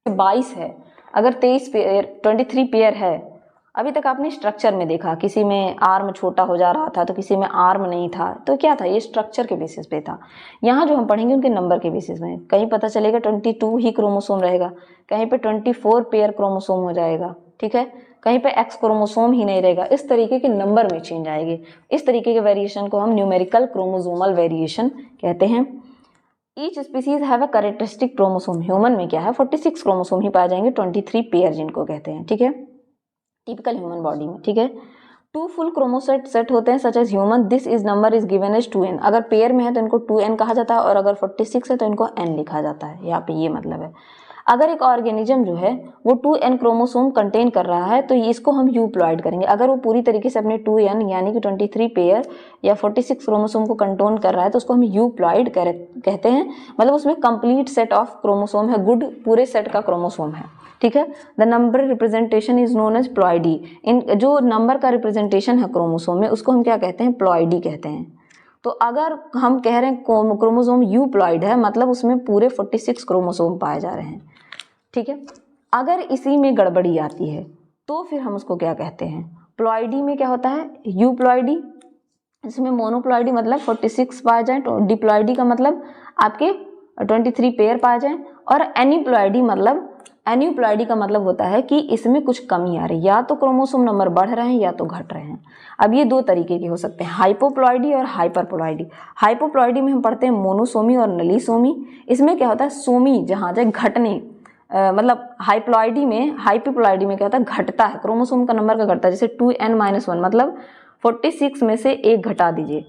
22 है, अगर 23 पेयर है, अभी तक आपने स्ट्रक्चर में देखा, किसी में आर्म छोटा हो जा रहा था तो किसी में आर्म नहीं था, तो क्या था, ये स्ट्रक्चर के बेसिस पे था। यहाँ जो हम पढ़ेंगे उनके नंबर के बेसिस में, कहीं पता चलेगा 22 ही क्रोमोसोम रहेगा, कहीं पे 24 पेयर क्रोमोसोम हो जाएगा, ठीक है, कहीं पे एक्स क्रोमोसोम ही नहीं रहेगा। इस तरीके के नंबर में चेंज आएगी। इस तरीके के वेरिएशन को हम न्यूमेरिकल क्रोमोसोमल वेरिएशन कहते हैं। Each species have a characteristic chromosome. Human में क्या है, 46 क्रोमोसोम ही पाए जाएंगे, 23 पेयर जिनको कहते हैं, ठीक है, टिपिकल ह्यूमन बॉडी में, ठीक है। 2 फुल क्रोमोसेट सेट होते हैं such as human, this is number is given as 2n। अगर पेयर में है तो इनको 2n कहा जाता है, और अगर 46 है तो इनको n लिखा जाता है। यहाँ पे ये मतलब है, अगर एक ऑर्गेनिज्म जो है वो 2n क्रोमोसोम कंटेन कर रहा है तो इसको हम यूप्लॉइड करेंगे। अगर वो पूरी तरीके से अपने 2n यानी कि 23 पेयर या 46 क्रोमोसोम को कंटेन कर रहा है तो उसको हम यूप्लॉइड कहते हैं। मतलब उसमें कंप्लीट सेट ऑफ क्रोमोसोम है, गुड पूरे सेट का क्रोमोसोम है, ठीक है। The number representation is known as ploidy. इन जो नंबर का रिप्रेजेंटेशन है क्रोमोसोम में उसको हम क्या कहते हैं, प्लॉइडी कहते हैं। तो अगर हम कह रहे हैं क्रोमोसोम यूप्लॉइड है, मतलब उसमें पूरे 46 क्रोमोसोम पाए जा रहे हैं, ठीक है। अगर इसी में गड़बड़ी आती है तो फिर हम उसको क्या कहते हैं, प्लॉइडी में क्या होता है, यूप्लॉइडी। इसमें मोनोप्लॉइडी मतलब 46 पाए जाए, डिप्लॉइडी का मतलब आपके 23 पेयर पाए जाए, और एन्यूप्लॉइडी का मतलब होता है कि इसमें कुछ कमी आ रही है, या तो क्रोमोसोम नंबर बढ़ रहे हैं या तो घट रहे हैं। अब ये दो तरीके के हो सकते हैं, हाइपोप्लॉइडी और हाइपरप्लॉइडी। हाइपोप्लॉइडी में हम पढ़ते हैं मोनोसोमी और नलीसोमी। इसमें क्या होता है, सोमी जहाँ जाए घटने, मतलब हाइप्लॉइडी में क्या होता है, घटता है, क्रोमोसोम का नंबर का घटता है। जैसे 2n-1 मतलब 46 में से 1 घटा दीजिए,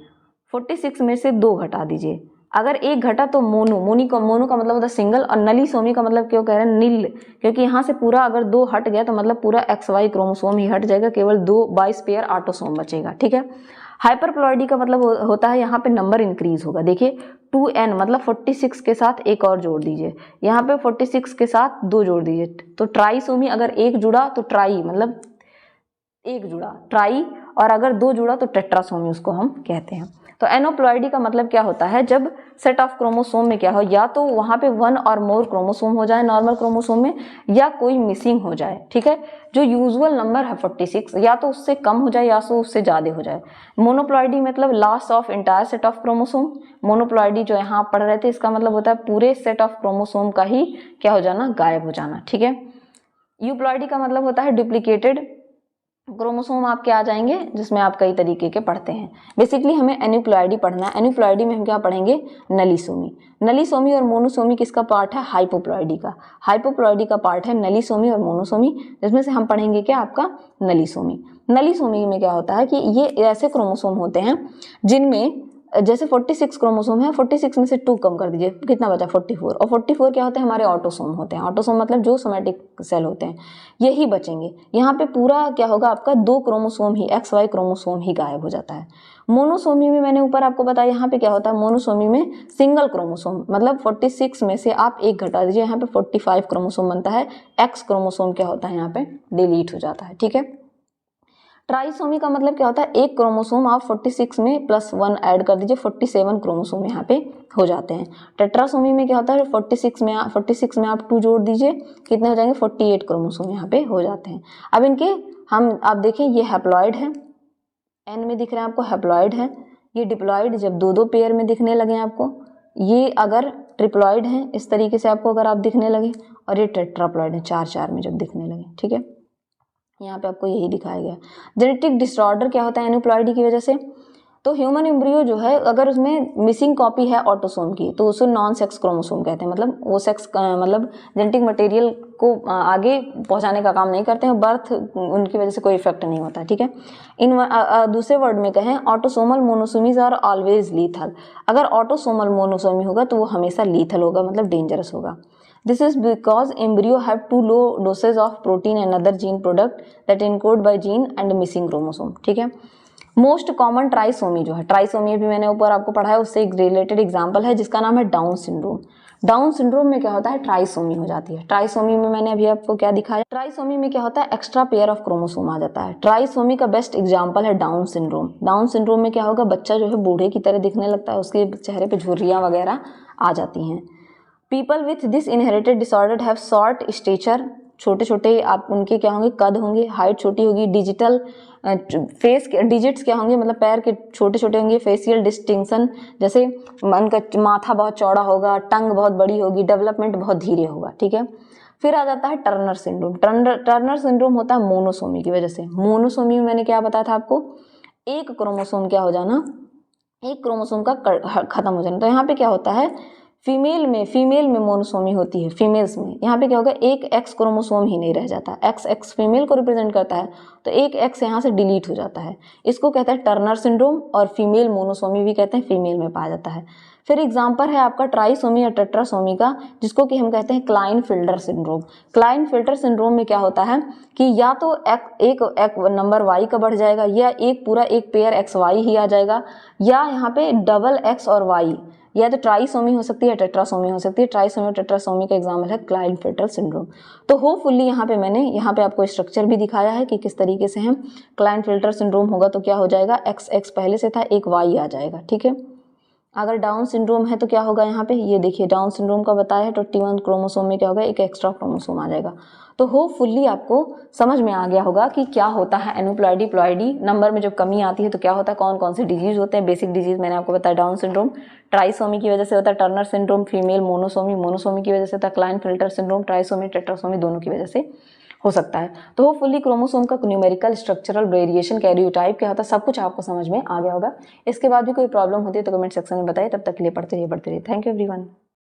46 में से 2 घटा दीजिए। अगर 1 घटा तो मोनो का मतलब होता है सिंगल, और नलीसोमी का मतलब क्यों कह रहे हैं, नील, क्योंकि यहाँ से पूरा अगर 2 हट गया तो मतलब पूरा XY क्रोमोसोम ही हट जाएगा, केवल 22 पेयर ऑटोसोम बचेगा, ठीक है। हाइपरप्लॉइडी का मतलब होता है यहाँ पे नंबर इंक्रीज होगा। देखिए 2n मतलब 46 के साथ एक और जोड़ दीजिए, यहाँ पे 46 के साथ 2 जोड़ दीजिए, तो ट्राइसोमी। अगर 1 जुड़ा तो ट्राई मतलब 1 जुड़ा ट्राई, और अगर 2 जुड़ा तो टेट्रासोमी उसको हम कहते हैं। तो एनोप्लॉइडी का मतलब क्या होता है, जब सेट ऑफ क्रोमोसोम में क्या हो, या तो वहाँ पे 1 और मोर क्रोमोसोम हो जाए नॉर्मल क्रोमोसोम में, या कोई मिसिंग हो जाए, ठीक है। जो यूजुअल नंबर है 46, या तो उससे कम हो जाए या तो उससे ज़्यादा हो जाए। मोनोप्लॉइडी मतलब loss of entire set of chromosome. Monoploidy जो यहाँ पढ़ रहे थे इसका मतलब होता है पूरे सेट ऑफ क्रोमोसोम का ही क्या हो जाना, गायब हो जाना, ठीक है। यूप्लॉइडी का मतलब होता है डुप्लीकेटेड क्रोमोसोम आपके आ जाएंगे, जिसमें आप कई तरीके के पढ़ते हैं। बेसिकली हमें एन्यूप्लॉइडी पढ़ना है। एन्यूप्लॉइडी में हम क्या पढ़ेंगे, नलीसोमी और मोनोसोमी किसका पार्ट है, हाइपोप्लॉइडी का। हाइपोप्लॉइडी का पार्ट है नलीसोमी और मोनोसोमी, जिसमें से हम पढ़ेंगे क्या, आपका नलीसोमी। नलीसोमी में क्या होता है कि ये ऐसे क्रोमोसोम होते हैं जिनमें, जैसे 46 क्रोमोसोम है, 46 में से 2 कम कर दीजिए, कितना बचा, 44। और 44 क्या होते हैं, हमारे ऑटोसोम होते हैं। ऑटोसोम मतलब जो सोमैटिक सेल होते हैं, यही बचेंगे। यहाँ पे पूरा क्या होगा, आपका 2 क्रोमोसोम ही, XY क्रोमोसोम ही गायब हो जाता है। मोनोसोमी में मैंने ऊपर आपको बताया, यहाँ पे क्या होता है, मोनोसोमी में सिंगल क्रोमोसोम मतलब 46 में से आप 1 घटा दीजिए, यहाँ पे 45 क्रोमोसोम बनता है। X क्रोमोसोम क्या होता है, यहाँ पे डिलीट हो जाता है, ठीक है। ट्राइसोमी का मतलब क्या होता है, एक क्रोमोसोम आप 46 में +1 ऐड कर दीजिए, 47 क्रोमोसोम यहाँ पे हो जाते हैं। टेट्रासोमी में क्या होता है, 46 में आप 2 जोड़ दीजिए, कितने हो जाएंगे, 48 क्रोमोसोम यहाँ पे हो जाते हैं। अब इनके आप देखें, ये हैप्लॉइड है, एन में दिख रहे हैं आपको, हैप्लॉइड है। ये डिप्लॉइड जब 2-2 पेयर में दिखने लगे आपको, ये अगर ट्रिप्लॉइड है इस तरीके से आपको अगर आप दिखने लगे, और ये टेट्राप्लॉइड है 4-4 में जब दिखने लगे, ठीक है। यहाँ पे आपको यही दिखाया गया। जेनेटिक डिसऑर्डर क्या होता है एन्यूप्लॉइडी की वजह से, तो ह्यूमन एम्ब्रियो जो है अगर उसमें मिसिंग कॉपी है ऑटोसोम की, तो उसे नॉन सेक्स क्रोमोसोम कहते हैं। मतलब वो सेक्स मतलब जेनेटिक मटेरियल को आगे पहुंचाने का काम नहीं करते हैं, बर्थ उनकी वजह से कोई इफेक्ट नहीं होता, ठीक है। दूसरे वर्ड में कहें, ऑटोसोमल मोनोसोमीज आर ऑलवेज लीथल। अगर ऑटोसोमल मोनोसोमी होगा तो वो हमेशा लीथल होगा, मतलब डेंजरस होगा। This is because embryo have too low doses of protein and other gene product that encode by gene and missing chromosome, ठीक है। मोस्ट कॉमन ट्राइसोमी जो है, ट्राइसोमी अभी मैंने ऊपर आपको पढ़ा है, उससे एक रिलेटेड एग्जांपल है जिसका नाम है डाउन सिंड्रोम। डाउन सिंड्रोम में क्या होता है, ट्राइसोमी हो जाती है। ट्राइसोमी में मैंने अभी आपको क्या दिखाया, ट्राइसोमी में क्या होता है, एक्स्ट्रा पेयर ऑफ क्रोमोसोम आ जाता है। ट्राइसोमी का बेस्ट एग्जांपल है डाउन सिंड्रोम। डाउन सिंड्रोम में क्या होगा, बच्चा जो है बूढ़े की तरह दिखने लगता है, उसके चेहरे पे झुर्रियाँ वगैरह आ जाती हैं। People with this inherited disorder have short stature, छोटे छोटे आप उनके क्या होंगे, कद होंगे, हाइट छोटी होगी। डिजिटल फेस डिजिट्स क्या होंगे, मतलब पैर के छोटे छोटे होंगे। फेशियल डिस्टिंक्शन, जैसे उनका माथा बहुत चौड़ा होगा, टंग बहुत बड़ी होगी, डेवलपमेंट बहुत धीरे होगा, ठीक है। फिर आ जाता है टर्नर सिंड्रोम। टर्नर सिंड्रोम होता है मोनोसोमी की वजह से। मोनोसोमी में मैंने क्या बताया था आपको, एक क्रोमोसोम क्या हो जाना, एक क्रोमोसोम का खत्म हो जाना। तो यहाँ पे क्या होता है, फीमेल में मोनोसोमी होती है, फीमेल्स में यहाँ पे क्या होगा, एक एक्स क्रोमोसोम ही नहीं रह जाता। एक्स फीमेल को रिप्रेजेंट करता है, तो एक एक्स यहाँ से डिलीट हो जाता है। इसको कहते हैं टर्नर सिंड्रोम, और फीमेल मोनोसोमी भी कहते हैं, फीमेल में पाया जाता है। फिर एग्जाम्पल है आपका ट्राइसोमी और टेट्रासोमी का, जिसको कि हम कहते हैं क्लाइनफिल्टर सिंड्रोम। क्लाइनफिल्टर सिंड्रोम में क्या होता है कि या तो एक नंबर वाई का बढ़ जाएगा, या एक पूरा एक पेयर एक्स वाई ही आ जाएगा, या यहाँ पे डबल एक्स और वाई, या तो ट्राइसोमी हो सकती है, टेट्रासोमी हो सकती है। ट्राइसोमी और टेट्रासोमी का एग्जाम्पल है क्लाइनफिल्टर सिंड्रोम। तो होपफुली मैंने यहाँ पे आपको स्ट्रक्चर भी दिखाया है कि किस तरीके से हम क्लाइनफिल्टर सिंड्रोम होगा तो क्या हो जाएगा, एक्स पहले से था, एक वाई आ जाएगा, ठीक है। अगर डाउन सिंड्रोम है तो क्या होगा, यहाँ पे ये देखिए डाउन सिंड्रोम का बताया है, 21 क्रोमोसोम में क्या होगा, एक एक्स्ट्रा क्रोमोसोम आ जाएगा। तो होपफुली आपको समझ में आ गया होगा कि क्या होता है एनुप्लॉइडी प्लॉइडी। नंबर में जब कमी आती है तो क्या होता है, कौन कौन से डिजीज होते हैं। बेसिक डिजीज मैंने आपको बताया, डाउन सिंड्रोम ट्राइसोमी की वजह से होता है, टर्नर सिंड्रोम फीमेल मोनोसोमी की वजह से होता है, क्लाइनफिल्टर सिंड्रोम ट्राइसोमी टेट्रासोमी दोनों की वजह से हो सकता है। तो होपफुली क्रोमोसोम का न्यूमेरिकल स्ट्रक्चरल वेरिएशन कैरियोटाइप क्या होता है सब कुछ आपको समझ में आ गया होगा। इसके बाद भी कोई प्रॉब्लम होती है तो कमेंट सेक्शन में बताइए। तब तक के लिए पढ़ते रहिए, बढ़ते रहिए। Thank you everyone.